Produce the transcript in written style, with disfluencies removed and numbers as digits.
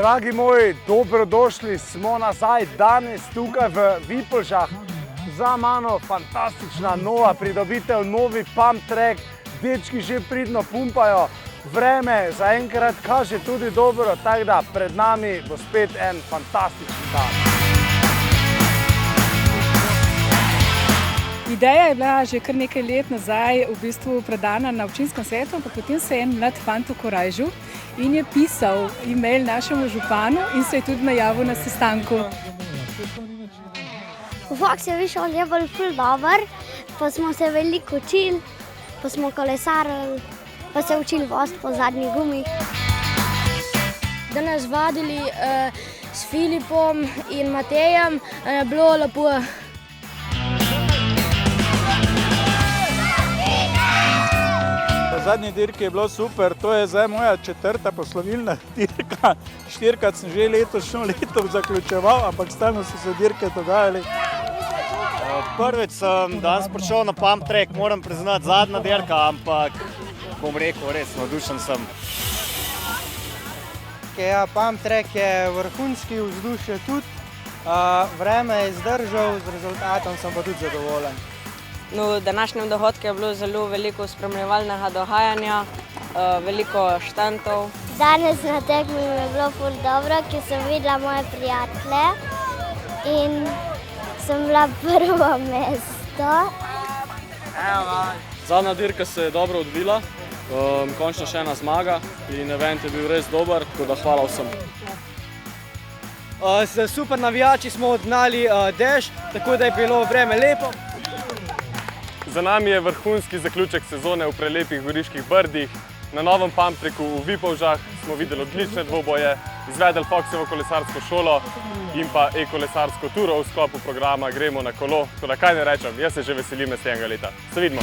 Dragi moji, dobrodošli, smo nazaj danes tukaj v Vipolžah. Za mano fantastična nova pridobitev, novi pump track. Dečki že pridno pumpajo. Vreme zaenkrat kaže tudi dobro, tako da pred nami bo spet en fantastičen dan. Ideja je bila že kar nekaj let nazaj v bistvu predana na občinskem svetu, ampak potem se je en mlad fant ukorajžil in je pisal e-mail našemu županu in se je tudi najavil na sestanku. Vlak se je višel najbolj ful dober, pa smo se veliko učili, pa smo kolesarili, pa se učili voziti po zadnjih gumih. Danes vadili s Filipom in Matejem, je bilo lepo. Na zadnji dirki je bilo super, to je zdaj moja četrta poslovilna dirka. 4krat sem že letošnjo leto zaključeval, ampak stalno so se dirke dogajali. Prvič sem danes prišel na pump track, moram priznati zadnja dirka, ampak bom rekel, res navdušen sem. Ja, pump track je vrhunski, vzdušje tudi, vreme je zdržal, z rezultatom sem pa tudi zadovoljen. V današnjem dohodku je bilo zelo veliko spremljevalnega dogajanja, veliko štantov. Danes na tekmi mi je bilo ful dobro, ker sem videla moje prijatelje in sem bila prvo mesto. Zadnja dirka se je dobro odvila, končno še ena zmaga in event je bil res dober, tako da hvala vsem. Z super navijači smo odgnali dež, tako da je bilo vreme lepo. Za nami je vrhunski zaključek sezone v prelepih Goriških brdih. Na novem pump tracku v Vipolžah smo videli odlične dvoboje, izvedeli Foxovo kolesarsko šolo in pa e-kolesarsko turo v sklopu programa Gremo na kolo. Tako da kaj ne rečem, jaz se že veselim naslednjega leta. Se vidimo!